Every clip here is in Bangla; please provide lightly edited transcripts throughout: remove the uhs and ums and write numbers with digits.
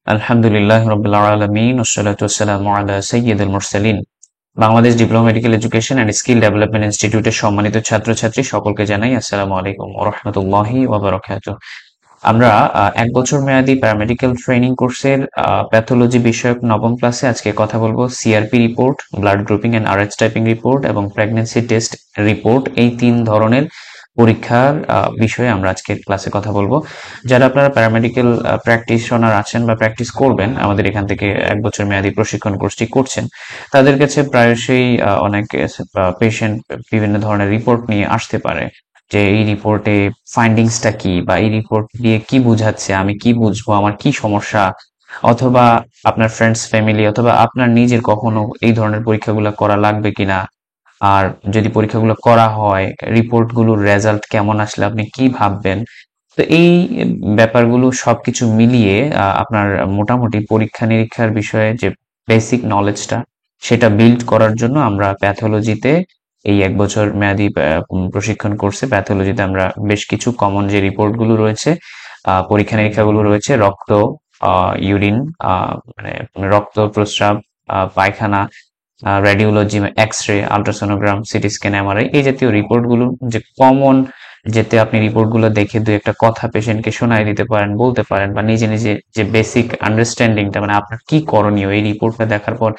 আলহামদুলিল্লাহ রাব্বিল আলামিন ওয়াসসালাতু ওয়াসসালামু আলা সাইয়্যিদিল মুরসালিন। Bangladesh diploma medical education and skill development ইনস্টিটিউটের সম্মানিত ছাত্রছাত্রী সকলকে জানাই আসসালামু আলাইকুম ওয়া রাহমাতুল্লাহি ওয়া বারাকাতুহু। আমরা ১ বছর মেয়াদী প্যারামেডিক্যাল ট্রেনিং কোর্সের প্যাথোলজি বিষয়ক নবম ক্লাসে আজকে কথা বলবো CRP report, blood grouping and Rh typing report এবং প্রেগন্যান্সি টেস্ট রিপোর্ট, এই ৩ ধরনের পরীক্ষার বিষয়ে আমরা আজকের ক্লাসে কথা বলবো। যারা আপনারা প্যারামেডিক্যাল প্র্যাকটিশনার আছেন বা প্র্যাকটিস করবেন, আমাদের এখান থেকে ১ বছর মেয়াদী প্রশিক্ষণ কোর্সটি করছেন, তাদের কাছে প্রায়শই অনেক পেশেন্ট বিভিন্ন ধরনের রিপোর্ট নিয়ে আসতে পারে যে এই রিপোর্টে ফাইন্ডিংসটা কি, বা এই রিপোর্ট দিয়ে কি বুঝাচ্ছে, আমি কি বুঝবো, আমার কি সমস্যা, অথবা আপনার ফ্রেন্ডস ফ্যামিলি অথবা আপনার নিজের কখনো এই ধরনের পরীক্ষাগুলো করা লাগবে কিনা, আর যদি পরীক্ষাগুলো করা হয় রিপোর্টগুলোর রেজাল্ট কেমন আসলে আপনি কি ভাববেন। তো এই ব্যাপারগুলো সবকিছু মিলিয়ে আপনার মোটামুটি পরীক্ষা নিরীক্ষার বিষয়ে যে বেসিক নলেজটা, সেটা বিল্ড করার জন্য আমরা প্যাথোলজিতে এই ১ বছর মেয়াদী প্রশিক্ষণ কোর্সে প্যাথোলজিতে আমরা বেশ কিছু কমন যে রিপোর্টগুলো রয়েছে, পরীক্ষা নিরীক্ষাগুলো রয়েছে, রক্ত, ইউরিন, মানে রক্ত, প্রস্রাব, পায়খানা, radiology, X ray, ultrasonogram, CT scan, MRI, এই জাতীয় রিপোর্টগুলো যে কমন, যেতে আপনি রিপোর্টগুলো দেখে দুই একটা কথা পেশেন্টকে শোনায় দিতে পারেন, বলতে পারেন, বা নিজে নিজে যে বেসিক আন্ডারস্ট্যান্ডিংটা, মানে আপনার কি করণীয় এই রিপোর্টটা দেখার পর,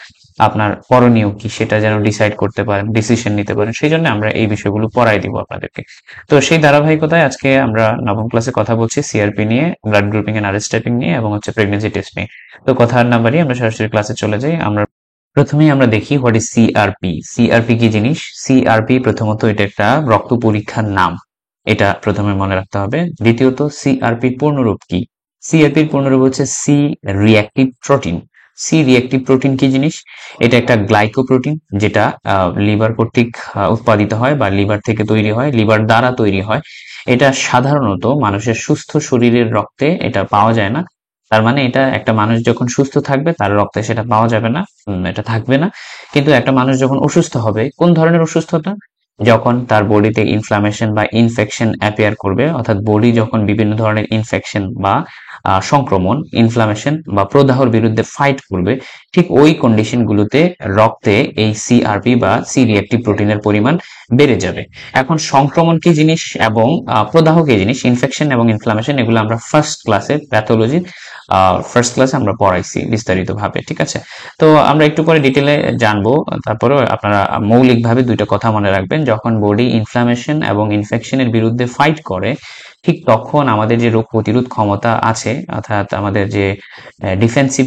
আপনার করণীয় কি সেটা যেন ডিসাইড করতে পারেন, ডিসিশন নিতে পারেন, সেই জন্য আমরা এই বিষয়গুলো পড়াই দিব আপনাদেরকে। তো সেই ধারাবাহিকতায় আজকে আমরা নবম ক্লাসে কথা বলছি সিআরপি নিয়ে, blood grouping and RS typing নিয়ে, এবং প্রেগন্যান্সি টেস্ট নিয়ে। তো কথা আর না বাড়িয়ে আমরা সরাসরি ক্লাসে চলে যাই। প্রথমেই আমরা দেখি হোয়াট ইজ সিআরপি। সিআরপি কি জিনিস? সিআরপি প্রথমত এটা একটা রক্ত পরীক্ষার নাম, এটা প্রথমে মনে রাখতে হবে। দ্বিতীয়ত সিআরপির পূর্ণরূপ কি? সিআরপির পূর্ণরূপ হচ্ছে C reactive protein. C reactive protein কি জিনিস? এটা একটা গ্লাইকোপ্রোটিন, যেটা লিভার কর্তৃক উৎপাদিত হয় বা লিভার থেকে তৈরি হয়, লিভার দ্বারা তৈরি হয়। এটা সাধারণত মানুষের সুস্থ শরীরের রক্তে এটা পাওয়া যায় না। তার মানে এটা একটা মানুষ যখন সুস্থ থাকবে তার রক্তে সেটা পাওয়া যাবে না, এটা থাকবে না। কিন্তু একটা মানুষ যখন অসুস্থ হবে, কোন ধরনের অসুস্থতা? যখন তার বডিতে ইনফ্লামেশন বা ইনফেকশন অ্যাপিয়ার করবে, অর্থাৎ বডি যখন বিভিন্ন ধরনের ইনফেকশন বা সংক্রমণ, ইনফ্লামেশন বা প্রদাহর বিরুদ্ধে ফাইট করবে, ঠিক ওই কন্ডিশনগুলোতে রক্তে এই সিআরপি বা সি রিঅ্যাক্টিভ প্রোটিনের পরিমাণ বেড়ে যাবে। এখন সংক্রমণ কি জিনিস এবং প্রদাহ কি জিনিস, ইনফেকশন এবং ইনফ্লামেশন, এগুলো আমরা ফার্স্ট ক্লাসে প্যাথোলজি ফার্স্ট ক্লাসে আমরা পড়াইছি বিস্তারিতভাবে, ঠিক আছে? তো আমরা একটু পরে ডিটেলে জানবো। তারপরেও আপনারা মৌলিকভাবে দুইটা কথা মনে রাখবেন, যখন বডি ইনফ্লামেশন এবং ইনফেকশনের বিরুদ্ধে ফাইট করে, ঠিক তখন আমাদের যে রোগ প্রতিরোধ ক্ষমতা আছে, অর্থাৎ আমাদের যে ডিফেন্সিভ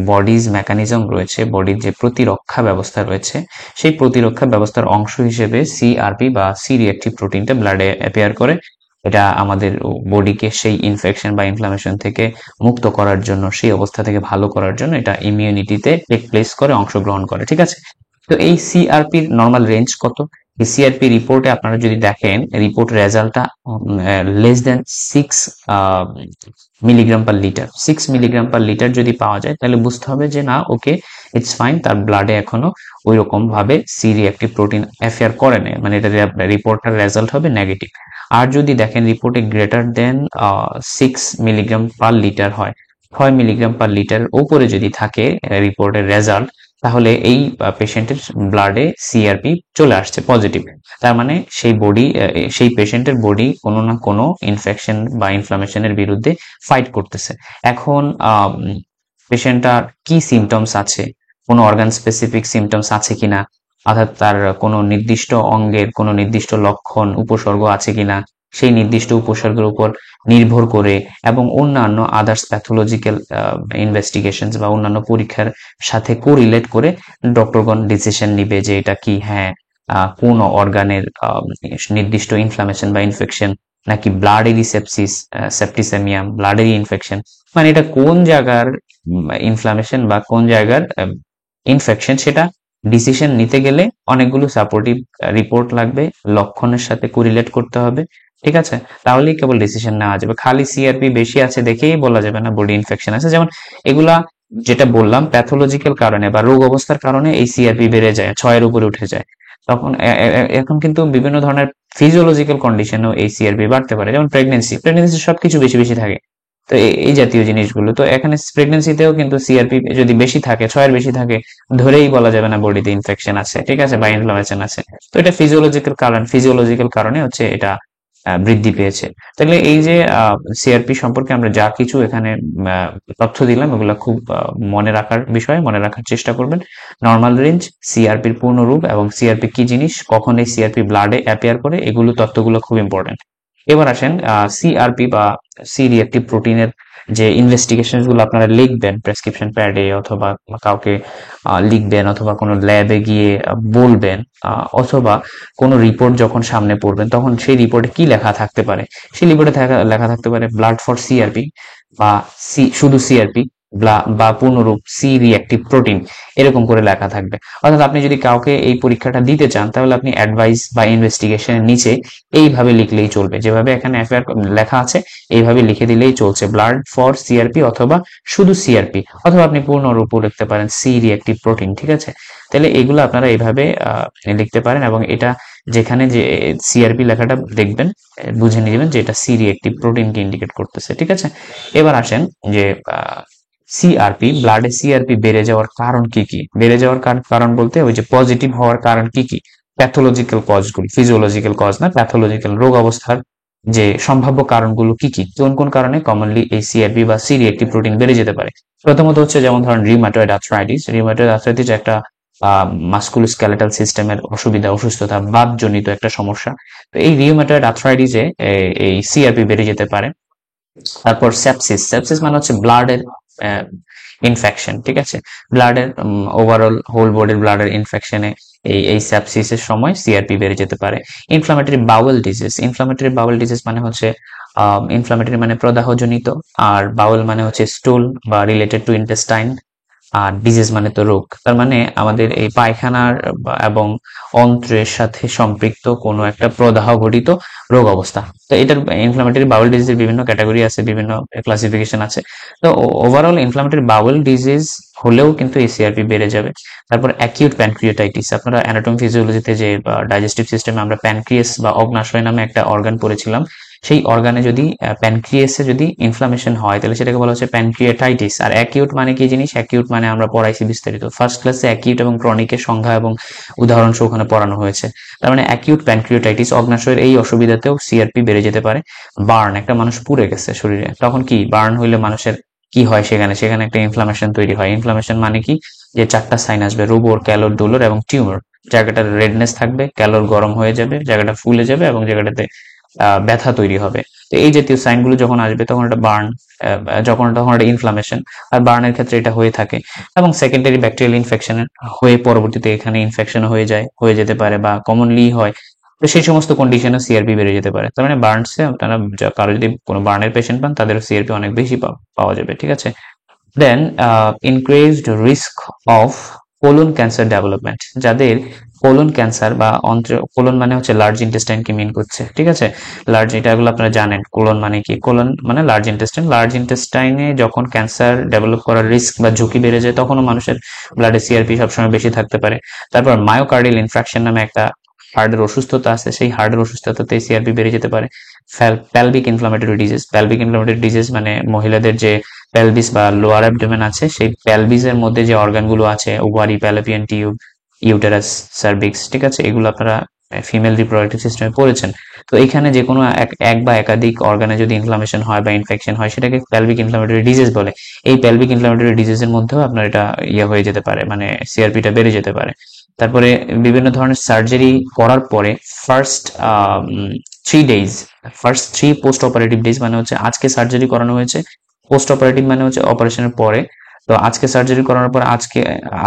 বডিজ মেকানিজম রয়েছে, বডির যে প্রতিরক্ষা ব্যবস্থা রয়েছে, সেই প্রতিরক্ষা ব্যবস্থার অংশ হিসেবে সিআরপি বা সি রিঅ্যাক্টিভ প্রোটিনটা ব্লাডে অ্যাপিয়ার করে। এটা আমাদের বডিকে সেই ইনফেকশন বা ইনফ্লামেশন থেকে মুক্ত করার জন্য, সেই অবস্থা থেকে ভালো করার জন্য এটা ইমিউনিটিতে টেক প্লেস করে, অংশগ্রহণ করে, ঠিক আছে? তো এই সিআরপির নর্মাল রেঞ্জ কত? এই সিআরপি রিপোর্টে আপনারা যদি দেখেন, রিপোর্ট রেজাল্টটা less than 6 milligram per litre, 6 milligram per litre যদি পাওয়া যায়, তাহলে বুঝতে হবে যে না, ওকে, ইটস ফাইন, তার ব্লাডে এখনো ওই রকম ভাবে সি রিঅ্যাক্টিভ প্রোটিন অ্যাফেয়ার করে নেই, মানে এটা রিপোর্টটার রেজাল্ট হবে নেগেটিভ। আর যদি দেখেন রিপোর্টে greater than 6 milligram per litre হয়, 6 মিলিগ্রাম পার লিটার উপরে যদি থাকে রিপোর্টের রেজাল্ট, তাহলে এই পেশেন্টের ব্লাডে সিআরপি চলে আসছে পজিটিভ। তার মানে সেই পেশেন্টের বডি কোনো না কোনো ইনফেকশন বা ইনফ্লামেশনের বিরুদ্ধে ফাইট করতেছে। এখন পেশেন্টটার কি সিমটমস আছে, কোনো অর্গান স্পেসিফিক সিমটমস আছে কিনা, অর্থাৎ তার কোনো নির্দিষ্ট অঙ্গের কোনো নির্দিষ্ট লক্ষণ উপসর্গ আছে কিনা, সেই নির্দিষ্ট উপসর্গের উপর নির্ভর করে এবং অন্যান্য আদার্স প্যাথোলজিক্যাল ইনভেস্টিগেশনস বা অন্যান্য পরীক্ষার সাথে কোরিলেট করে ডক্টরগণ ডিসিশন নিবে যে এটা কি, হ্যাঁ, কোন অর্গানের নির্দিষ্ট ইনফ্লামেশন বা ইনফেকশন, নাকি ব্লাডেরই সেপসিস, সেপ্টিসেমিয়া, ব্লাডেরই ইনফেকশন, মানে এটা কোন জায়গার ইনফ্লামেশন বা কোন জায়গার ইনফেকশন, সেটা ডিসিশন নিতে গেলে অনেকগুলো সাপোর্টিভ রিপোর্ট লাগবে, লক্ষণের সাথে কোরিলেট করতে হবে, ঠিক আছে? তাহলেই কেবল ডিসিশন নেওয়া যাবে। খালি সিআরপি বেশি আছে দেখেই বলা যাবে না বডি ইনফেকশন আছে। যেমন এগুলা যেটা বললাম, প্যাথোলজিক্যাল কারণে বা রোগ অবস্থার কারণে এই সিআরপি বেড়ে যায়, 6 এর উপরে উঠে যায়। তখন এখন কিন্তু বিভিন্ন ধরনের ফিজিওলজিক্যাল কন্ডিশনেও এই সিআরপি বাড়তে পারে, যেমন প্রেগনেন্সি সবকিছু বেশি বেশি থাকে। তো এই জাতীয় জিনিসগুলো। তো এখানে প্রেগনেন্সিতেও কিন্তু সিআরপি যদি বেশি থাকে, 6 এর বেশি থাকে, ধরেই বলা যাবে না বডিতে ইনফেকশন আছে, ঠিক আছে, বা ইনফ্লামেশন আছে। তো এটা ফিজিওলজিক্যাল কারণে হচ্ছে এটা বৃদ্ধি পেয়েছে। তাহলে এই যে সিআরপি সম্পর্কে আমরা যা কিছু এখানে তথ্য দিলাম, এগুলো খুব মনে রাখার বিষয়, মনে রাখার চেষ্টা করবেন। নর্মাল রেঞ্জ, সিআরপির পূর্ণরূপ এবং সিআরপি কি জিনিস, কখন এই সিআরপি ব্লাডে অ্যাপিয়ার করে, এগুলো তথ্যগুলো খুব ইম্পর্টেন্ট। এবার আসেন সিআরপি বা সি রিঅ্যাক্টিভ প্রোটিনের যে ইনভেস্টিগেশন গুলো আপনারা লিখবেন প্রেসক্রিপশন প্যাডে, অথবা কাউকে লিখবেন, অথবা কোনো ল্যাবে গিয়ে বলবেন, অথবা কোনো রিপোর্ট যখন সামনে পড়বেন তখন সেই রিপোর্টে কি লেখা থাকতে পারে। সেই রিপোর্টে লেখা থাকতে পারে ব্লাড ফর সিআরপি, বা শুধু সিআরপি, বা পূর্ণরূপ সি রিঅ্যাক্টিভ প্রোটিন, এরকম করে লেখা থাকবে। অর্থাৎ আপনি যদি কাউকে এই পরীক্ষাটা দিতে চান, তাহলে আপনি অ্যাডভাইস বা ইনভেস্টিগেশনের নিচে এইভাবে লিখলেই চলবে, যেভাবে এখানে লেখা আছে এইভাবে লিখে দিলেই চলছে, ব্লাড ফর সিআরপি, অথবা শুধু সিআরপি, অথবা আপনি পূর্ণরূপও লিখতে পারেন সি রিঅ্যাক্টিভ প্রোটিন, ঠিক আছে। তাহলে এগুলো আপনারা এইভাবে লিখতে পারেন, এবং এটা যেখানে যে সিআরপি লেখাটা দেখবেন, বুঝে নেবেন যে এটা সি রিঅ্যাক্টিভ প্রোটিনকে ইন্ডিকেট করতেছে, ঠিক আছে। এবার আসেন যে সিআরপি, ব্লাডে সিআরপি বেড়ে যাওয়ার কারণ কি কি। বেড়ে যাওয়ার কারণ বলতে ওই যে পজিটিভ হওয়ার কারণ কি কি, প্যাথোলজিক্যাল কজগুলো, ফিজিওলজিক্যাল কজ না, প্যাথোলজিক্যাল রোগ অবস্থার যে সম্ভাব্য কারণগুলো কি কি, কোন কোন কারণে কমনলি এই সিআরপি বা সি রিঅ্যাক্টিভ প্রোটিন বেড়ে যেতে পারে। প্রথমত হচ্ছে যেমন ধরেন রিউমাটয়েড আর্থ্রাইটিস একটা মাস্কুলোস্কেলেটাল সিস্টেমের অসুবিধা, অসুস্থতা, বাতজনিত একটা সমস্যা। তো এই রিউমাটয়েড আর্থ্রাইটিসে এই সিআরপি বেড়ে যেতে পারে। তারপর সেপসিস মানে হচ্ছে ব্লাডের ইনফেকশন, ঠিক আছে, ব্লাডের ওভারঅল হোল বডির ব্লাডের ইনফেকশনে এই সেপসিসের সময় সিআরপি বেড়ে যেতে পারে। ইনফ্লামেটরি বাউল ডিজিজ মানে হচ্ছে ইনফ্লামেটরি মানে প্রদাহজনিত, আর বাউল মানে হচ্ছে স্টুল বা রিলেটেড টু ইন্টেস্টাইন, আর ডিজিজ মানে তো রোগ, তার মানে আমাদের এই পায়খানার এবং অন্ত্রের সাথে সম্পৃক্ত কোনো একটা প্রদাহ ঘটিত রোগ অবস্থা। তো এটার ইনফ্লামেটরি বাউল ডিজিজের বিভিন্ন ক্যাটাগরি আছে, বিভিন্ন ক্লাসিফিকেশন আছে। তো ওভারঅল ইনফ্লামেটরি বাউল ডিজিজ হলেও কিন্তু এই সিআরপি বেড়ে যাবে। তারপর অ্যাকিউট প্যানক্রিয়াটাইটিস, আপনারা অ্যানাটমি ফিজিওলজিতে যে ডাইজেস্টিভ সিস্টেমে আমরা প্যানক্রিয়াস বা অগ্নাশয় নামে একটা অর্গান পড়েছিলাম, সেই অর্গানে যদি প্যানক্রিয়াসে যদি ইনফ্লামেশন হয়, তাহলে সেটাকে বলা হচ্ছে প্যানক্রিয়াটাইটিস। আর অ্যাকিউট মানে কি জিনিস, অ্যাকিউট মানে আমরা পড়াইছি বিস্তারিত ফার্স্ট ক্লাসে, অ্যাকিউট এবং ক্রনিকের সংজ্ঞা এবং উদাহরণ সহ ওখানে পড়ানো হয়েছে। তার মানে অ্যাকিউট প্যানক্রিয়াটাইটিস, অগ্নাশয়ের এই অসুবিধাতেও সিআরপি বেড়ে যেতে পারে। বার্ন, একটা মানুষ পুড়ে গেছে শরীরে, তখন কি বার্ন হইলে মানুষের কি হয়, সেখানে একটা ইনফ্লামেশন তৈরি হয়। ইনফ্লামেশন মানে কি, যে 4টা সাইন আসবে, রুবোর, ক্যালোর, ডোলোর এবং টিউমার। জায়গাটা রেডনেস থাকবে, ক্যালোর গরম হয়ে যাবে, জায়গাটা ফুলে যাবে, এবং জায়গাটাতে ব্যথা তৈরি হবে। তো এই জাতীয় সাইনগুলো যখন আসবে তখন এটা বার্ন, তখন এটা ইনফ্লামেশন। আর বার্নের ক্ষেত্রে এটা হয়ে থাকে। এবং সেকেন্ডারি ব্যাকটেরিয়াল ইনফেকশনের হয়ে পরবর্তীতে এখানে ইনফেকশন হয়ে যেতে পারে, বা কমনলি হয়। তো সেই সমস্ত কন্ডিশনে সিআরপি বেড়ে যেতে পারে। তার মানে বার্নসে আপনারা কারো যদি কোনো বার্নের পেশেন্ট পান, তাদের সিআরপি অনেক বেশি পাওয়া যাবে, ঠিক আছে। Then increased risk of colon cancer development, যাদের কোলন ক্যান্সার বা কোলন মানে হচ্ছে লার্জ ইন্টেস্টাইনকে মিন করছে, ঠিক আছে। এটাগুলো আপনারা জানেন, কোলন মানে কি, কোলন মানে লার্জ ইন্টেস্টাইনে যখন ক্যান্সার ডেভেলপ করার রিস্ক বা ঝুঁকি বেড়ে যায়, তখনও মানুষের ব্লাডে সিআরপি সবসময় বেশি থাকতে পারে। তারপর মায়োকার্ডিয়াল ইনফ্রাকশন নামে একটা হার্টের অসুস্থতা আছে, সেই হার্টের অসুস্থতাতে সিআরপি বেড়ে যেতে পারে। প্যালভিক ইনফ্লামেটরি ডিজিজ মানে মহিলাদের যে পেলভিস বা লোয়ার অ্যাবডোমেন আছে, সেই পেলভিসের মধ্যে যে অর্গানগুলো আছে, ovary, Fallopian tube, uterus, cervix, ঠিক আছে, এগুলো আপনারা ফিমেল রিপ্রোডাক্টিভ সিস্টেমে পড়েছেন। তো এখানে যে কোনো এক বা একাধিক অর্গানে যদি ইনফ্লামেশন হয় বা ইনফেকশন হয়, সেটাকে পেলভিক ইনফ্লামেটরি ডিজিজ বলে। এই পেলভিক ইনফ্লামেটরি ডিজিজের মধ্যেও আপনার এটা হয়ে যেতে পারে, মানে সিআরপিটা বেড়ে যেতে পারে। তারপরে বিভিন্ন ধরনের সার্জারি করার পরে first 3 days, first 3 post operative days মানে হচ্ছে আজকে সার্জারি করানো হয়েছে, পোস্ট অপারেটিভ মানে হচ্ছে অপারেশনের পরে। তো আজকে সার্জারি করানোর পর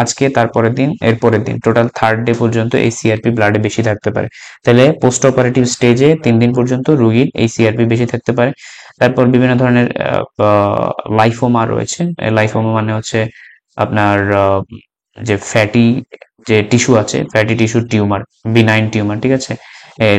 আজকে তারপরের দিন, এর পরের দিন, টোটাল 3rd ডে পর্যন্ত এই সিআরপি ব্লাডে বেশি থাকতে পারে। তাহলে পোস্ট অপারেটিভ স্টেজে 3 দিন পর্যন্ত রোগীর এই সিআরপি বেশি থাকতে পারে। তারপর বিভিন্ন ধরনের লাইফোমা রয়েছে। লাইফোমা মানে হচ্ছে আপনার যে ফ্যাটি যে টিস্যু আছে, fatty tissue tumour, benign tumour, ঠিক আছে,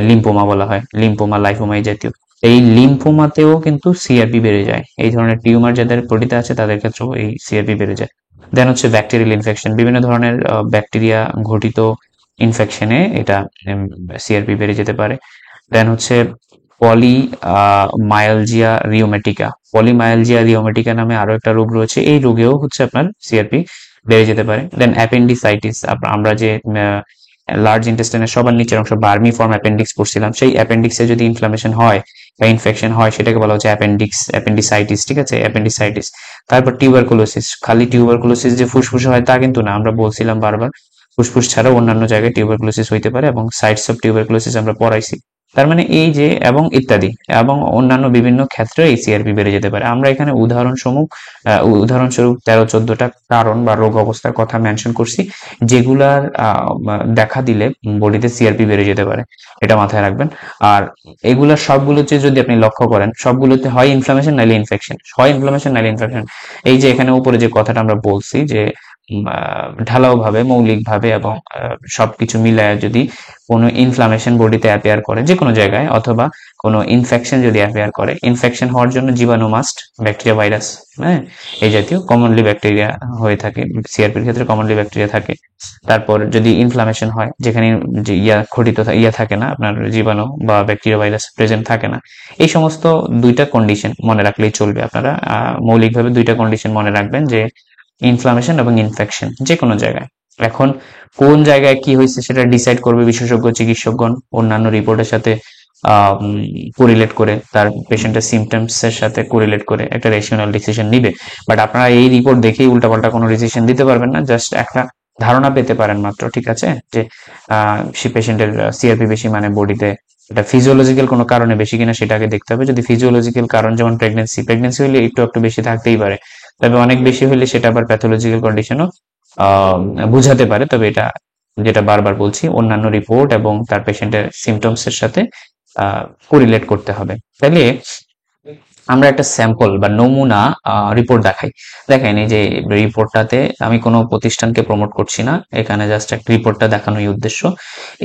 লিম্পোমা বলা হয়, লিম্পোমা, লাইফোমা এই জাতীয়। এই লিম্ফোমাতেও কিন্তু সিআরপি বেড়ে যায়। এই ধরনের টিউমার যাদের বডিতে আছে তাদের ক্ষেত্রেও এই সিআরপি বেড়ে যায়। দেন হচ্ছে ব্যাকটেরিয়াল ইনফেকশন, বিভিন্ন ধরনের ব্যাকটেরিয়া ঘটিত ইনফেকশনে এটা সিআরপি বেড়ে যেতে পারে। দেন হচ্ছে পলিমায়ালজিয়া রিওমেটিকা। পলিমায়ালজিয়া রিওমেটিকা নামে আরো একটা রোগ রয়েছে, এই রোগেও হচ্ছে আপনার সিআরপি বেড়ে যেতে পারে। দেন অ্যাপেন্ডিসাইটিস, আমরা যে লার্জ ইন্টেস্টাইনের সবার নিচের অংশ বার্মি ফর্ম অ্যাপেন্ডিক্স পড়ছিলাম, সেই অ্যাপেন্ডিক্সে যদি ইনফ্লামেশন হয় বা ইনফেকশন হয় সেটাকে বলা হচ্ছে অ্যাপেন্ডিসাইটিস, ঠিক আছে, অ্যাপেন্ডিসাইটিস। তারপর টিউবারকুলোসিস, খালি টিউবারকুলোসিস যে ফুসফুসে হয় তা কিন্তু না, আমরা বলছিলাম বারবার ফুসফুস ছাড়াও অন্যান্য জায়গায় টিউবারকুলোসিস হইতে পারে, এবং সাইটস অফ টিউবারকুলোসিস আমরা পড়াইছি। তার মানে এই যে এবং ইত্যাদি এবং অন্যান্য বিভিন্ন ক্ষেত্রে এই সিআরপি বেড়ে যেতে পারে। আমরা এখানে উদাহরণস্বরূপ 13-14টা কারণ বা রোগ অবস্থার কথা মেনশন করছি, যেগুলার দেখা দিলে বডিতে সিআরপি বেড়ে যেতে পারে, এটা মাথায় রাখবেন। আর এগুলা সবগুলোতে যদি আপনি লক্ষ্য করেন, সবগুলোতে হয় ইনফ্লামেশন নাইলে ইনফেকশন, হয় ইনফ্লামেশন নাইলে ইনফেকশন। এই যে এখানে উপরে যে কথাটা আমরা বলছি যে ঢালাও ভাবে, মৌলিক ভাবে এবং সবকিছু মিলায় যদি কোনো ইনফ্লামেশন বডিতে অ্যাপিয়ার করে যে কোনো জায়গায়, অথবা কোনো ইনফেকশন যদি অ্যাপিয়ার করে, ইনফেকশন হওয়ার জন্য জীবাণু মাস্ট, ব্যাকটেরিয়া, ভাইরাস, হ্যাঁ, এই জাতীয় কমনলি ব্যাকটেরিয়া হয়ে থাকে, সিআরপির ক্ষেত্রে কমনলি ব্যাকটেরিয়া থাকে। তারপর যদি ইনফ্লামেশন হয় যেখানে যে ঘটিত থাকে না, আপনার জীবাণু বা ব্যাকটেরিয়া ভাইরাস প্রেজেন্ট থাকে না, এই সমস্ত দুইটা কন্ডিশন মনে রাখলেই চলবে। আপনারা মৌলিকভাবে দুইটা কন্ডিশন মনে রাখবেন, যে ইনফ্লামেশন এবং ইনফেকশন যে কোনো জায়গায়। এখন কোন জায়গায় কি হয়েছে সেটা ডিসাইড করবে বিশেষজ্ঞ চিকিৎসকগণ অন্যান্য রিপোর্টের সাথে কোরিলেট করে, তার পেশেন্টের সিমটমস এর সাথে কোরিলেট করে একটা রেশনাল ডিসিশন নিবে। বাট আপনারা এই রিপোর্ট দেখেই উল্টাপাল্টা কোনো ডিসিশন দিতে পারবেন না, জাস্ট একটা ধারণা পেতে পারেন মাত্র, ঠিক আছে, যে সে পেশেন্টের সিআরপি বেশি মানে বডিতে এটা ফিজিওলজিক্যাল কোনো কারণে বেশি কিনা সেটাকে দেখতে হবে। যদি ফিজিওলজিক্যাল কারণ যেমন প্রেগনেন্সি হলে একটু একটু বেশি থাকতেই পারে, তবে অনেক বেশি হলে সেটা আবার প্যাথোলজিক্যাল কন্ডিশনও বুঝাতে পারে। তবে এটা যেটা বারবার বলছি, অন্যান্য রিপোর্ট এবং তার পেশেন্টের সিমটমস এর সাথে কোরিলেট করতে হবে। তাহলে আমরা একটা স্যাম্পল বা নমুনা রিপোর্ট দেখেন এই যে রিপোর্টটাতে আমি কোনো প্রতিষ্ঠানকে প্রমোট করছি না, এখানে জাস্ট একটা রিপোর্টটা দেখানোই উদ্দেশ্য।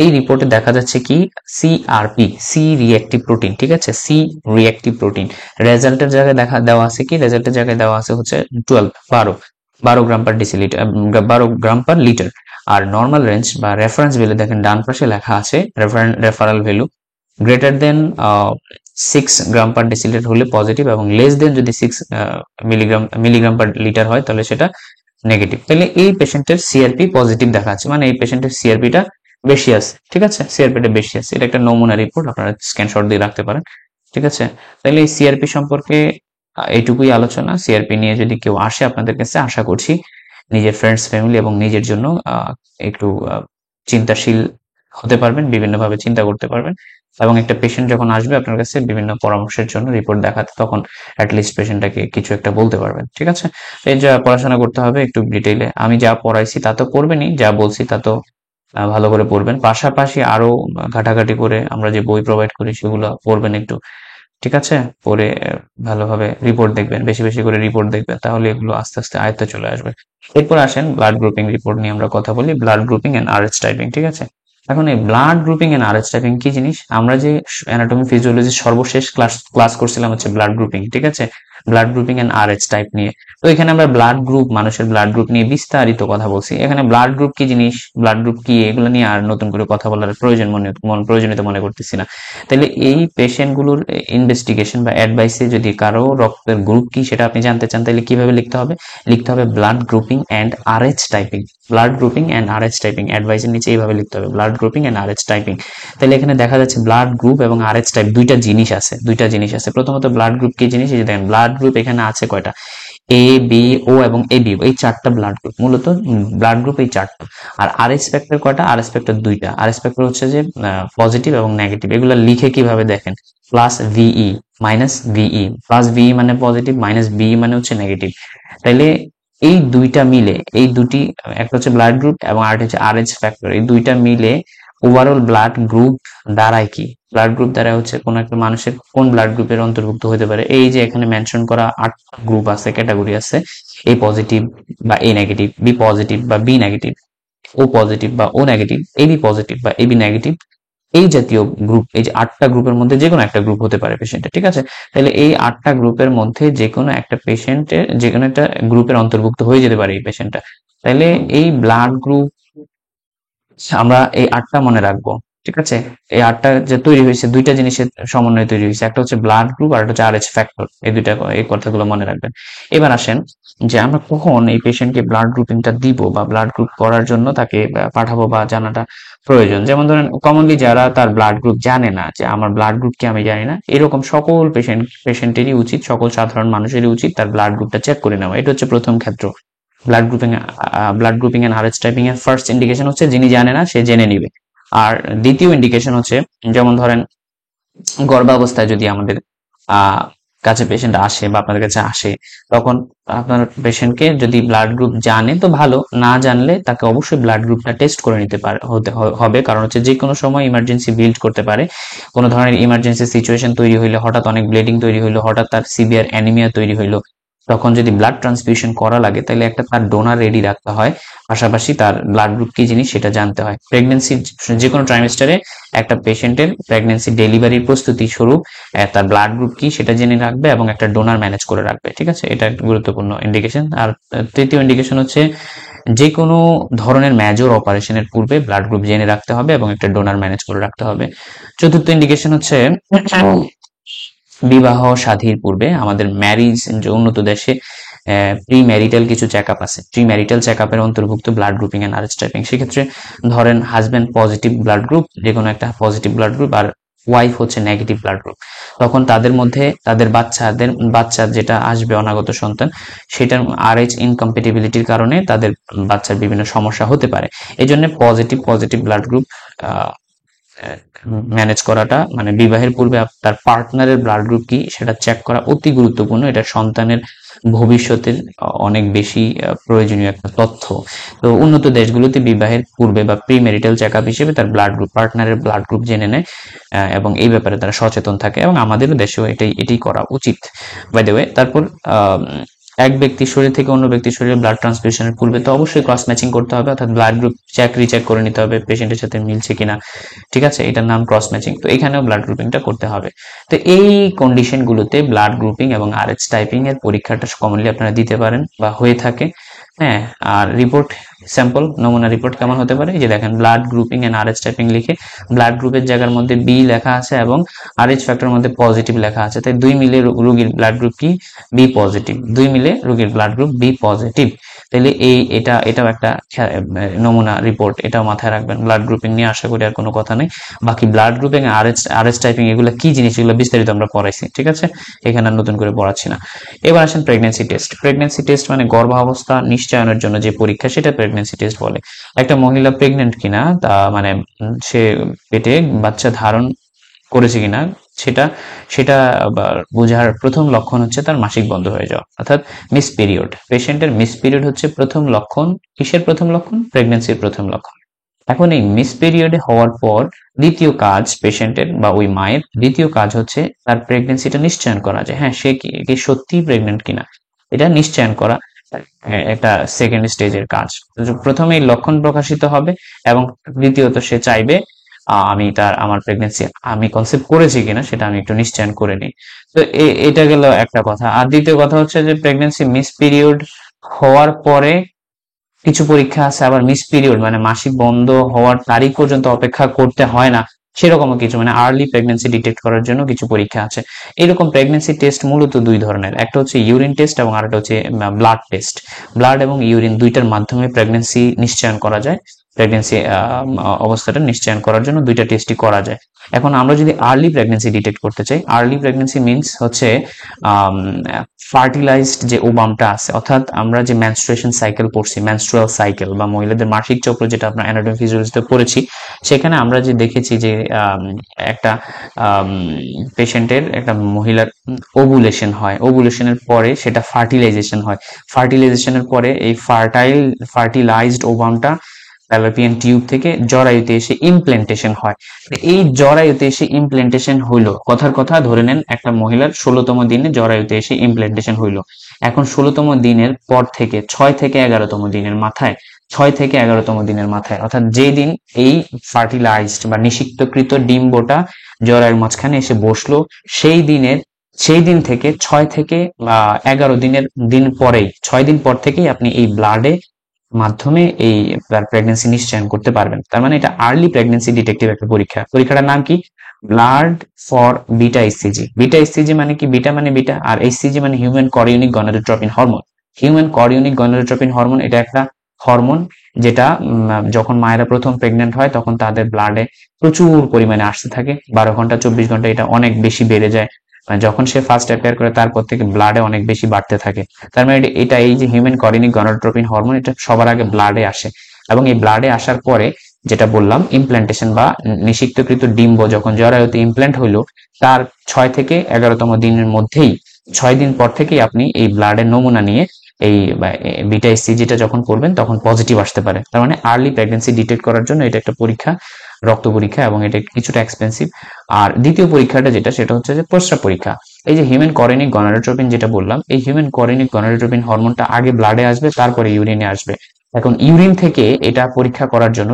এই রিপোর্টে দেখা যাচ্ছে কি সিআরপি, সি রিঅ্যাক্টিভ প্রোটিন, ঠিক আছে, সি রিঅ্যাক্টিভ প্রোটিন রেজাল্টের জায়গায় দেওয়া আছে কি, রেজাল্টের জায়গায় দেওয়া আছে হচ্ছে 12 গ্রাম পার ডিসিলিটার, 12 গ্রাম পার লিটার। আর নর্মাল রেঞ্জ বা রেফারেন্স ভ্যালু দেখেন ডান পাশে লেখা আছে, রেফারেল ভ্যালু গ্রেটার দেন 6 গ্রাম পার ডেসিলিটার হলে পজিটিভ, এবং লেস দেন যদি 6 মিলিগ্রাম পার লিটার হয় তাহলে সেটা নেগেটিভ। তাহলে এই পেশেন্টের সিআরপি পজিটিভ দেখাচ্ছে, মানে এই পেশেন্টের সিআরপিটা বেশি আছে, ঠিক আছে, সিআরপিটা বেশি আছে। এটা একটা নমুনা রিপোর্ট, আপনারা স্ক্রিনশট দিয়ে রাখতে পারেন, ঠিক আছে। তাহলে এই সিআরপি সম্পর্কে এইটুকুই আলোচনা। সিআরপি নিয়ে যদি কেউ আসে আপনাদের কাছে, আশা করছি নিজের ফ্রেন্ডস, ফ্যামিলি এবং নিজের জন্য একটু চিন্তাশীল হতে পারবেন, বিভিন্নভাবে চিন্তা করতে পারবেন, এবং একটা পেশেন্ট যখন আসবে আপনার কাছে বিভিন্ন পরামর্শের জন্য রিপোর্ট দেখাতে, তখন অ্যাটলিস্ট পেশেন্টটাকে কিছু একটা বলতে পারবেন, ঠিক আছে। এই যা পড়াশোনা করতে হবে একটু ডিটেইলে, আমি যা পড়াইছি তা তো পড়বেনই, যা বলছি তা তো ভালো করে পড়বেন, পাশাপাশি আরো ঘাটাঘাটি করে আমরা যে বই প্রোভাইড করি সেগুলো পড়বেন একটু, ঠিক আছে। পরে ভালোভাবে রিপোর্ট দেখবেন, বেশি বেশি করে রিপোর্ট দেখবেন, তাহলে এগুলো আস্তে আস্তে আয়ত্তে চলে আসবে। এরপর আসেন ব্লাড গ্রুপিং রিপোর্ট নিয়ে আমরা কথা বলি, blood grouping and Rh typing, ঠিক আছে। এখন এই blood grouping and Rh typing কি জিনিস? আমরা যে অ্যানাটমি ফিজিওলজি সর্বশেষ ক্লাস করছিলাম হচ্ছে ব্লাড গ্রুপিং, ঠিক আছে, blood grouping and RH type নিয়ে। তো এখানে আমরা ব্লাড গ্রুপ, মানুষের ব্লাড গ্রুপ নিয়ে বিস্তারিত কথা বলছি। এখানে ব্লাড গ্রুপ কি জিনিস, ব্লাড গ্রুপ কি, এগুলো নিয়ে আর নতুন করে কথা বলার প্রয়োজনীয়তা মনে করতেছি না। তাহলে এই পেশেন্ট গুলোর ইনভেস্টিগেশন বা অ্যাডভাইসে যদি কারো রক্তের গ্রুপ কি সেটা আপনি জানতে চান, তাহলে কিভাবে লিখতে হবে? লিখতে হবে blood grouping and Rh typing, blood grouping and Rh typing, অ্যাডভাইসের নিচে এইভাবে লিখতে হবে blood grouping and Rh typing. তাহলে এখানে দেখা যাচ্ছে ব্লাড গ্রুপ এবং আরএইচ টাইপ দুইটা জিনিস আছে। প্রথমত ব্লাড গ্রুপ কি জিনিস, এই যে দেখেন ব্লাড গ্রুপ এখানে আছে কয়টা, এ, বি, ও এবং এ বি, এই চারটা ব্লাড গ্রুপ, মূলত ব্লাড গ্রুপ এই চারটা। আর আরএইচ ফ্যাক্টর কয়টা, আরএইচ ফ্যাক্টর দুইটা। আরএইচ ফ্যাক্টর হচ্ছে যে পজিটিভ এবং নেগেটিভ, এগুলো লিখে কিভাবে দেখেন, প্লাস ভিই মাইনাস ভিই, প্লাস ভিই মানে পজিটিভ, মাইনাস বিই মানে হচ্ছে নেগেটিভ। তাইলে এই দুইটা মিলে, এই দুটি, একটা হচ্ছে ব্লাড গ্রুপ এবং আরেকটা হচ্ছে আরএইচ ফ্যাক্টর, এই দুইটা মিলে ওভারঅল ব্লাড গ্রুপ দাঁড়ায় কি, ব্লাড গ্রুপ দ্বারা হচ্ছে কোন একটা মানুষের কোন ব্লাড গ্রুপের অন্তর্ভুক্ত হতে পারে। এই যে এখানে মেনশন করা 8টা গ্রুপ আছে, ক্যাটাগরি আছে, এ পজিটিভ বা এ নেগেটিভ, বি পজিটিভ বা বি নেগেটিভ, ও পজিটিভ বা ও নেগেটিভ, এবি পজিটিভ বা এবি নেগেটিভ, এই জাতীয় গ্রুপ, এই যে 8টা গ্রুপের মধ্যে যে কোনো একটা গ্রুপ হতে পারে পেশেন্টের, ঠিক আছে। তাহলে এই 8টা গ্রুপের মধ্যে যে কোনো একটা পেশেন্টের যে কোনো একটা গ্রুপের অন্তর্ভুক্ত হয়ে যেতে পারে এই পেশেন্টটা। তাহলে এই ব্লাড গ্রুপ আমরা এই 8টা মনে রাখবো, ঠিক আছে? এই আরটা যে তৈরি হয়েছে দুইটা জিনিসের সমন্বয়ে তৈরি হয়েছে, একটা হচ্ছে ব্লাড গ্রুপ আর একটা হচ্ছে RH ফ্যাক্টর। এই দুইটা এই কথাগুলো মনে রাখবেন। এবার আসেন যে আমরা কখন এই পেশেন্টকে ব্লাড গ্রুপিংটা দিব বা ব্লাড গ্রুপ করার জন্য তাকে পাঠাবো বা জানাটা প্রয়োজন। যেমন ধরেন কমনলি যারা তার ব্লাড গ্রুপ জানে না, যে আমার ব্লাড গ্রুপ কি আমি জানি না, এরকম সকল পেশেন্টেরই উচিত, সকল সাধারণ মানুষেরই উচিত তার ব্লাড গ্রুপটা চেক করে নেওয়া। এটা হচ্ছে প্রথম ক্ষেত্র। Blood grouping and RH typing এর ফার্স্ট ইন্ডিকেশন হচ্ছে যিনি জানে না সে জেনে নিবে। আর দ্বিতীয় ইন্ডিকেশন হচ্ছে, যেমন ধরেন গর্ভাবস্থায় যদি আমাদের আহ কাছে পেশেন্ট আসে বা আপনাদের কাছে আসে, তখন আপনার পেশেন্টকে যদি ব্লাড গ্রুপ জানে তো ভালো, না জানলে তাকে অবশ্যই ব্লাড গ্রুপটা টেস্ট করে নিতে পারে হবে। কারণ হচ্ছে যে কোনো সময় ইমার্জেন্সি বিল্ড করতে পারে। কোনো ধরনের ইমার্জেন্সি সিচুয়েশন তৈরি হইলে, হঠাৎ অনেক ব্লিডিং তৈরি হইলো, হঠাৎ তার সিভিয়ার অ্যানিমিয়া তৈরি হইলো, তখন যদি ব্লাড ট্রান্সফিউশন করা লাগে তাহলে একটা তার ডোনার রেডি রাখতে হয়। পাশাপাশি তার ব্লাড গ্রুপ কি জিনিস সেটা জানতে হয়। প্রেগনেন্সি যে কোনো ট্রাইমেস্টারে একটা পেশেন্টের প্রেগনেন্সি ডেলিভারির প্রস্তুতি স্বরূপ তার ব্লাড গ্রুপ কি সেটা জেনে রাখবে এবং একটা ডোনার ম্যানেজ করে রাখবে। ঠিক আছে, এটা একটা গুরুত্বপূর্ণ ইন্ডিকেশন। আর তৃতীয় ইন্ডিকেশন হচ্ছে যে কোনো ধরনের মেজর অপারেশনের পূর্বে ব্লাড গ্রুপ জেনে রাখতে হবে এবং একটা ডোনার ম্যানেজ করে রাখতে হবে। চতুর্থ ইন্ডিকেশন হচ্ছে বিবাহ শাদীর পূর্বে আমাদের ম্যারিজ, যে উন্নত দেশে প্রি ম্যারিটাল কিছু চেক আপ আছে, প্রি ম্যারিটাল চেক আপের অন্তর্ভুক্ত blood grouping and RH typing. সেক্ষেত্রে ধরেন হাজব্যান্ড পজিটিভ ব্লাড গ্রুপ, যে কোনো একটা পজিটিভ ব্লাড গ্রুপ, আর ওয়াইফ হচ্ছে নেগেটিভ ব্লাড গ্রুপ, তখন তাদের মধ্যে তাদের বাচ্চা যেটা আসবে অনাগত সন্তান, সেটার RH ইনকম্প্যাটিবিলিটির কারণে তাদের বাচ্চার বিভিন্ন সমস্যা হতে পারে। এই জন্য পজিটিভ ব্লাড গ্রুপ ম্যানেজ করাটা, মানে বিবাহের পূর্বে তার পার্টনারের ব্লাড গ্রুপ কি সেটা চেক করা অতি গুরুত্বপূর্ণ। এটা সন্তানের ভবিষ্যতের অনেক বেশি প্রয়োজনীয় একটা তথ্য। তো উন্নত দেশগুলোতে বিবাহের পূর্বে বা প্রি ম্যারিটাল চেক আপ হিসেবে তার ব্লাড গ্রুপ, পার্টনারের ব্লাড গ্রুপ জেনে নেয় এবং এই ব্যাপারে তারা সচেতন থাকে, এবং আমাদেরও দেশেও এটাই করা উচিত বাই দ্য ওয়ে। তারপর এক ব্যক্তির শরীর থেকে অন্য ব্যক্তির শরীরে ব্লাড ট্রান্সফিউশনের পূর্বে তো অবশ্যই ক্রস ম্যাচিং করতে হবে, অর্থাৎ ব্লাড গ্রুপ রিচেক করে নিতে হবে পেশেন্টের সাথে মিলছে কিনা। ঠিক আছে, এটার নাম ক্রস ম্যাচিং। তো এখানেও ব্লাড গ্রুপিংটা করতে হবে। তো এই কন্ডিশন গুলোতে ব্লাড গ্রুপিং এবং RH টাইপিং এর পরীক্ষাটা কমনলি আপনারা দিতে পারেন বা হয়ে থাকে। হ্যাঁ, আর রিপোর্ট, স্যাম্পল নমুনা রিপোর্ট কেমন হতে পারে, এই যে দেখেন blood grouping and RH typing লিখে ব্লাড গ্রুপের জায়গার মধ্যে বি লেখা আছে এবং RH ফ্যাক্টরের মধ্যে পজিটিভ লেখা আছে, তাই দুই মিলে রোগীর ব্লাড গ্রুপ কি বি পজিটিভ, দুই মিলে রোগীর ব্লাড গ্রুপ বি পজিটিভ। তাহলে এটাও একটা নমুনা রিপোর্ট, এটাও মাথায় রাখবেন। ব্লাড গ্রুপিং নিয়ে আশা করি আর কোনো কথা নেই। বাকি ব্লাড গ্রুপিং RH টাইপিং এগুলো কি জিনিস এগুলো বিস্তারিত আমরা পড়াইছি, ঠিক আছে, এখানে আর নতুন করে পড়াচ্ছি না। এবার আসেন প্রেগনেন্সি টেস্ট। প্রেগনেন্সি টেস্ট মানে গর্ভাবস্থা নিশ্চয়নের জন্য যে পরীক্ষা সেটা প্রেগনেন্সি টেস্ট বলে। একটা মহিলা প্রেগনেন্ট কিনা, তা মানে সে পেটে বাচ্চা ধারণ করেছে কিনা সেটা সেটা বোঝার প্রথম লক্ষণ হচ্ছে তার মাসিক বন্ধ হয়ে যাওয়া, অর্থাৎ মিস পিরিয়ড। পেশেন্টের মিস পিরিয়ড হচ্ছে প্রথম লক্ষণ। কিসের প্রথম লক্ষণ? প্রেগনেন্সির প্রথম লক্ষণ। এখন এই মিস পিরিয়ডে হওয়ার পর দ্বিতীয় কাজ পেশেন্টের বা ওই মায়ের দ্বিতীয় কাজ হচ্ছে তার প্রেগনেন্সিটা নিশ্চয়ন করা, যে হ্যাঁ সে কি সত্যিই প্রেগনেন্ট কিনা, এটা নিশ্চয়ন করা একটা সেকেন্ড স্টেজের কাজ। প্রথমেই লক্ষণ প্রকাশিত হবে এবং দ্বিতীয়ত সে চাইবে আমার প্রেগনেন্সি আমি কনসেপ্ট করেছি কিনা সেটা আমি একটু নিশ্চয়ন করে নিই। তো এটা গেল একটা কথা। আর দ্বিতীয় কথা হচ্ছে যে প্রেগনেন্সি মিস পিরিয়ড হওয়ার পরে কিছু পরীক্ষা আছে, আবার মিস পিরিয়ড মানে মাসিক বন্ধ হওয়ার তারিখ পর্যন্ত অপেক্ষা করতে হয় না সেরকমও কিছু, মানে আর্লি প্রেগনেন্সি ডিটেক্ট করার জন্য কিছু পরীক্ষা আছে। এরকম প্রেগনেন্সি টেস্ট মূলত দুই ধরনের, একটা হচ্ছে ইউরিন টেস্ট এবং আরেকটা হচ্ছে ব্লাড টেস্ট। ব্লাড এবং ইউরিন দুইটার মাধ্যমে প্রেগনেন্সি নিশ্চয়ন করা যায়। প্রেগনেন্সি অবস্থাটা নিশ্চয়ন করার জন্য দুইটা টেস্টই করা যায়। এখন আমরা যদি আর্লি প্রেগনেন্সি ডিটেক্ট করতে চাই, আর্লি প্রেগনেন্সি মিনস হচ্ছে ফার্টিলাইজড যে ওভামটা আছে, অর্থাৎ আমরা যে মেনস্ট্রুয়েশন সাইকেল পড়ছি, মেনস্ট্রুয়াল সাইকেল বা মহিলাদের মাসিক চক্র যেটা আমরা অ্যানাটমি ফিজিওলজিতে পড়েছি, সেখানে আমরা যে দেখেছি যে একটা পেশেন্টের, একটা মহিলার ওভুলেশন হয়, ওভুলেশনের পরে সেটা ফার্টিলাইজেশন হয়, ফার্টিলাইজেশনের পরে এই ফার্টিলাইজড ওভামটা ফ্যালোপিয়ান টিউব থেকে জরায়ুতে এসে ইমপ্ল্যান্টেশন হয়। এই জরায়ুতে এসে ইমপ্ল্যান্টেশন হইলো, কথার কথা ধরে নেন একটা মহিলার 16তম দিনে জরায়ুতে এসে ইমপ্ল্যান্টেশন হইলো। এখন 16তম দিনের পর থেকে 6 থেকে 11তম দিনের মাথায়, 6 থেকে 11তম দিনের মাথায়, অর্থাৎ যেদিন এই ফার্টিলাইজড বা নিষিক্তকৃত ডিম্বটা জরায়ুর মাঝখানে এসে বসলো, সেই দিন থেকে 6 থেকে 11 দিন পরেই, 6 দিন পর থেকেই আপনি এই ব্লাডে মাধ্যমে এই প্রেগনেন্সি নিশ্চয়ন করতে পারবেন। তার মানে এটা আর্লি প্রেগনেন্সি ডিটেকটিভ একটা পরীক্ষা। পরীক্ষাটার নাম কি? Blood for beta SCG. Beta SCG মানে কি? বিটা মানে বিটা, আর এসসিজি মানে হিউম্যান করিওনিক গনাডোট্রপিন হরমোন। হিউম্যান করিওনিক গনাডোট্রপিন হরমোন এটা একটা হরমোন যেটা যখন মায়েরা প্রথম প্রেগনেন্ট হয় তখন তাদের ব্লাডে প্রচুর পরিমাণে আসতে থাকে। 12 ঘন্টা 24 ঘন্টা এটা অনেক বেশি বেড়ে যায়। মানে যখন সে ফার্স্ট অ্যাপিয়ার করে তারপর থেকে ব্লাডে অনেক বেশি বাড়তে থাকে। তার মানে এটা এই যে হিউম্যান করিওনিক গনাডোট্রপিন হরমোন এটা সবার আগে ব্লাডে আসে, এবং এই ব্লাডে আসার পরে যেটা বললাম ইমপ্ল্যান্টেশন বা নিষিক্তকৃত ডিম্ব যখন জরায়ুতে ইমপ্ল্যান্ট হইলো তার 6 থেকে 11তম দিনের মধ্যেই, 6 দিন পর থেকেই আপনি এই ব্লাডের নমুনা নিয়ে এই বিটা এসসিজিটা যখন করবেন তখন পজিটিভ আসতে পারে। তার মানে আর্লি প্রেগনেন্সি ডিটেক্ট করার জন্য এটা একটা পরীক্ষা, রক্ত পরীক্ষা, এবং এটা কিছুটা এক্সপেন্সিভ। আর দ্বিতীয় পরীক্ষাটা যেটা সেটা হচ্ছে যে প্রস্রাব পরীক্ষা। এই যে হিউম্যান করিওনিক গনাডোট্রপিন যেটা বললাম, এই হিউম্যান করিওনিক গনাডোট্রপিন হরমোনটা আগে ব্লাডে আসবে তারপরে ইউরিনে আসবে। এখন ইউরিন থেকে এটা পরীক্ষা করার জন্য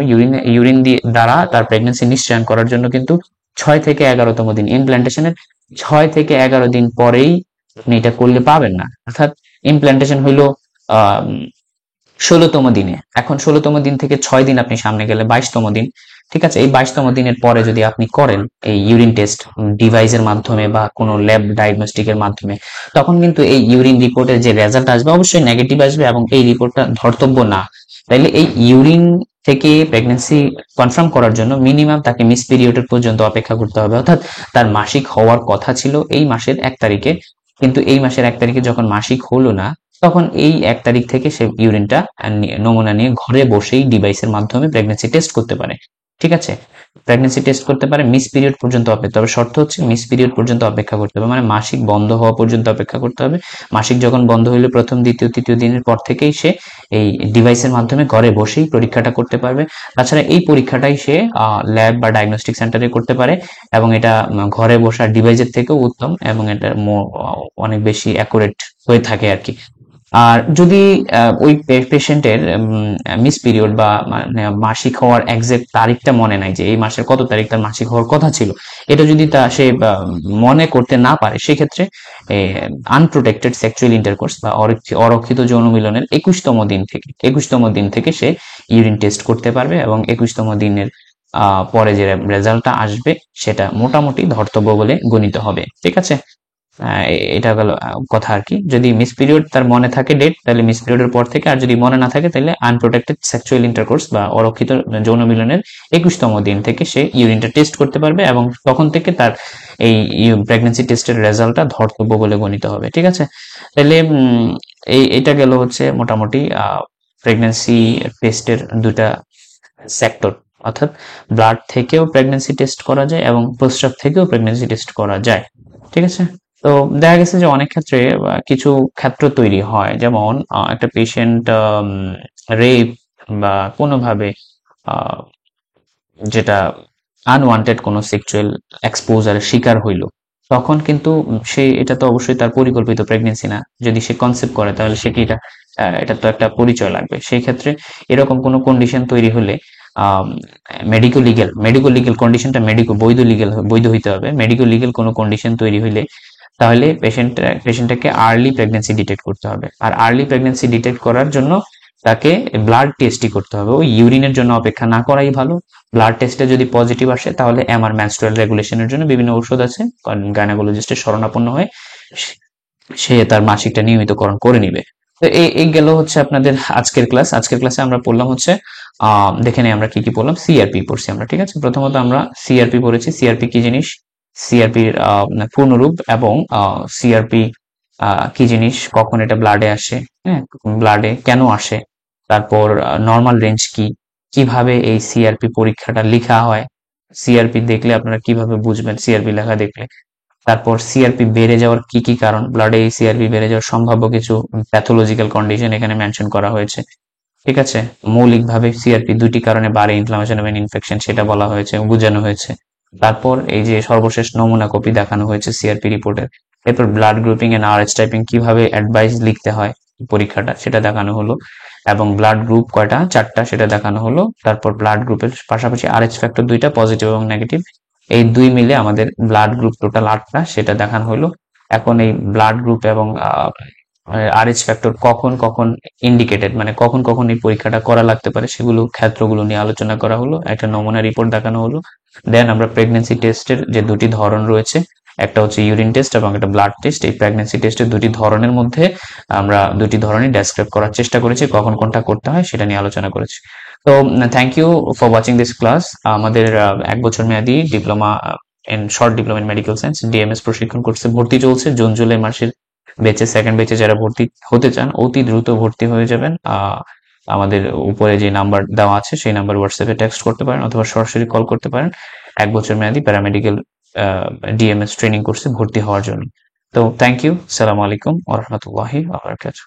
ইউরিন দিয়ে দ্বারা তার প্রেগনেন্সি নিশ্চয়ন করার জন্য কিন্তু 6 থেকে 11তম দিন ইমপ্ল্যান্টেশনের 6 থেকে 11 দিন পরেই আপনি এটা করলে পাবেন না। অর্থাৎ ইমপ্ল্যান্টেশন হইলো আহ 16তম দিনে। এখন 16তম দিন থেকে 6 দিন আপনি সামনে গেলে 22তম দিন। ঠিক আছে, এই 22তম দিনের পরে যদি আপনি করেন এই ইউরিন টেস্ট ডিভাইসের মাধ্যমে বা কোনো ল্যাব ডায়াগনস্টিকের মাধ্যমে, তখন কিন্তু এই ইউরিন রিপোর্টের যে রেজাল্ট আসবে অবশ্যই নেগেটিভ আসবে, এবং এই রিপোর্টটা ধর্তব্য না। তাইলে এই ইউরিন থেকে প্রেগনেন্সি কনফার্ম করার জন্য মিনিমাম তাকে মিস পিরিয়ডের পর্যন্ত অপেক্ষা করতে হবে। অর্থাৎ তার মাসিক হওয়ার কথা ছিল এই মাসের 1 তারিখে, কিন্তু এই মাসের 1 তারিখে যখন মাসিক হলো না তখন এই 1 তারিখ থেকে সে ইউরিনটা নমুনা নিয়ে ঘরে বসেই ডিভাইসের মাধ্যমে প্রেগনেন্সি টেস্ট করতে পারে। ঠিক আছে, প্রেগনেন্সি টেস্ট করতে পারে মিস পিরিয়ড পর্যন্ত অপেক্ষা, তবে শর্ত হচ্ছে মিস পিরিয়ড পর্যন্ত অপেক্ষা করতে হবে, মানে মাসিক বন্ধ হওয়া পর্যন্ত অপেক্ষা করতে হবে। মাসিক যখন বন্ধ হইলে প্রথম দ্বিতীয় তৃতীয় দিনের পর থেকেই সে এই ডিভাইসের মাধ্যমে ঘরে বসেই পরীক্ষাটা করতে পারবে। তাছাড়া এই পরীক্ষাটাই সে ল্যাব বা ডায়াগনস্টিক সেন্টারে করতে পারে, এবং এটা ঘরে বসা ডিভাইসের থেকেও উত্তম, এবং এটা অনেক বেশি অ্যাকুরেট হয়ে থাকে আর কি। আর যদি ওই পেশেন্টের মিস পিরিয়ড বা মানে মাসিক হওয়ার এক্সাক্ট তারিখটা মনে নাই যে এই মাসের কত তারিখ তার মাসিক হওয়ার কথা ছিল, এটা যদি সে মনে করতে না পারে, সেক্ষেত্রে আনপ্রোটেক্টেড সেক্সুয়াল ইন্টারকোর্স বা অরক্ষিত যৌন মিলনের 21তম দিন থেকে সে ইউরিন টেস্ট করতে পারবে, এবং 21তম দিনের পরে যে রেজাল্টটা আসবে সেটা মোটামুটি ধর্তব্য বলে গণিত হবে। ঠিক আছে, এটা গেল কথা আর কি। যদি মিস পিরিয়ড তার মনে থাকে ডেট, তাহলে মিস পিরিয়ডের পর থেকে, আর যদি মনে না থাকে তাহলে আনপ্রোটেক্টেড সেক্সুয়াল ইন্টারকোর্স বা অরক্ষিত যৌন মিলনের 21তম দিন থেকে সে ইউরিনটা টেস্ট করতে পারবে, এবং তখন থেকে তার এই প্রেগনেন্সি টেস্টের রেজাল্টটা ধর্তব্য বলে গণিত হবে। ঠিক আছে, তাহলে এটা গেল হচ্ছে মোটামুটি প্রেগনেন্সি টেস্টের দুটা সেক্টর, অর্থাৎ ব্লাড থেকেও প্রেগনেন্সি টেস্ট করা যায় এবং প্রস্রাব থেকেও প্রেগনেন্সি টেস্ট করা যায়। ঠিক আছে, তো দেখা গেছে যে অনেক ক্ষেত্রে কিছু ক্ষেত্র তৈরি হয়, যেমন একটা পেশেন্ট রেপ বা কোনোভাবে আহ, যেটা আনওয়ান্টেড কোনো সেক্সুয়াল এক্সপোজারের শিকার হইল, তখন কিন্তু সে এটা তো অবশ্যই তার পরিকল্পিত প্রেগনেন্সি না। যদি সে কনসেপ্ট করে তাহলে সে কি এটা তো একটা পরিচয় লাগবে। সেই ক্ষেত্রে এরকম কোনো কন্ডিশন তৈরি হলে মেডিকো লিগেল কন্ডিশনটা বৈধ হইতে হবে। মেডিকো লিগেল কোনো কন্ডিশন তৈরি হইলে তাহলে পেশেন্টটাকে আর্লি প্রেগনেন্সি ডিটেক্ট করতে হবে। আর আর্লি প্রেগনেন্সি ডিটেক্ট করার জন্য তাকে ব্লাড টেস্টই করতে হবে, ওই ইউরিনের জন্য অপেক্ষা না করাই ভালো। ব্লাড টেস্টে যদি পজিটিভ আসে তাহলে এমআর মেনস্ট্রুয়াল রেগুলেশনের জন্য বিভিন্ন ঔষধ আছে, গাইনোকোলজিস্টের শরণাপন্ন হয়ে সে তার মাসিকটা নিয়মিতকরণ করে নিবে। তো এই গেল হচ্ছে আপনাদের আজকের ক্লাস। আজকের ক্লাসে আমরা পড়লাম হচ্ছে দেখে নেই আমরা কি কি পড়লাম। সিআরপি পড়ছি আমরা। ঠিক আছে, প্রথমত আমরা সিআরপি পড়েছি। সিআরপি কি জিনিস, সিআরপির পূর্ণরূপ, এবং সিআরপি কি জিনিস, কখন এটা ব্লাডে আসে, হ্যাঁ ব্লাডে কেন আসে, তারপর নর্মাল রেঞ্জ কি, কিভাবে এই সিআরপি পরীক্ষাটা লেখা হয়, সিআরপি দেখলে আপনারা কিভাবে বুঝবেন সিআরপি লেখা দেখলে, তারপর সিআরপি বেড়ে যাওয়ার কি কি কারণ, ব্লাডে এই সিআরপি বেড়ে যাওয়ার সম্ভাব্য কিছু প্যাথোলজিক্যাল কন্ডিশন এখানে মেনশন করা হয়েছে। ঠিক আছে, মৌলিকভাবে সিআরপি দুটি কারণে বাড়ে, ইনফ্লামেশন এবং ইনফেকশন, সেটা বলা হয়েছে, বোঝানো হয়েছে। তারপর এই যে সর্বশেষ নমুনা কপি দেখানো হয়েছে সিআরপি রিপোর্টের। এরপর blood grouping and Rh typing কিভাবে অ্যাডভাইস লিখতে হয় পরীক্ষাটা সেটা দেখানো হলো, এবং ব্লাড গ্রুপ কয়টা, 4টা, সেটা দেখানো হলো। তারপর ব্লাড গ্রুপের পাশাপাশি আরএইচ ফ্যাক্টর 2টা, পজিটিভ এবং নেগেটিভ, এই দুই মিলে আমাদের ব্লাড গ্রুপ টোটাল 8টা, সেটা দেখানো হলো। এখন এই ব্লাড গ্রুপ এবং RH ফ্যাক্টর কখন কখন ইন্ডিকেটেড, মানে কখন কখন এই পরীক্ষাটা করা লাগতে পারে সেগুলো ক্ষেত্রগুলো নিয়ে আলোচনা করা হলো, একটা নমুনা রিপোর্ট দেখানো হলো। দেন আমরা প্রেগনেন্সি টেস্টের যে দুটি ধরন রয়েছে, একটা হচ্ছে ইউরিন টেস্ট এবং একটা ব্লাড টেস্ট, এই প্রেগনেন্সি টেস্টের দুটি ধরনের মধ্যে আমরা দুটি ধরনই ডেসক্রাইব করার চেষ্টা করেছি, কখন কোনটা করতে হয় সেটা নিয়ে আলোচনা করেছি। তো thank you for watching this class. আমাদের 1 বছর মেয়াদী diploma in short diploma in medical science DMS প্রশিক্ষণ কোর্সে ভর্তি চলছে। জুন জুলাই মাসের ব্যাচে, সেকেন্ড ব্যাচে যারা ভর্তি হতে চান অতি দ্রুত ভর্তি হয়ে যাবেন। আমাদের উপরে যে নাম্বার দেওয়া আছে সেই নাম্বার হোয়াটসঅ্যাপে টেক্সট করতে পারেন অথবা সরাসরি কল করতে পারেন 1 বছর মেয়াদী প্যারামেডিক্যাল ডিএমএস ট্রেনিং কোর্সে ভর্তি হওয়ার জন্য। তো থ্যাংক ইউ। সালাম আলাইকুম ওয়া রাহমাতুল্লাহি ওয়া বারাকাতুহু।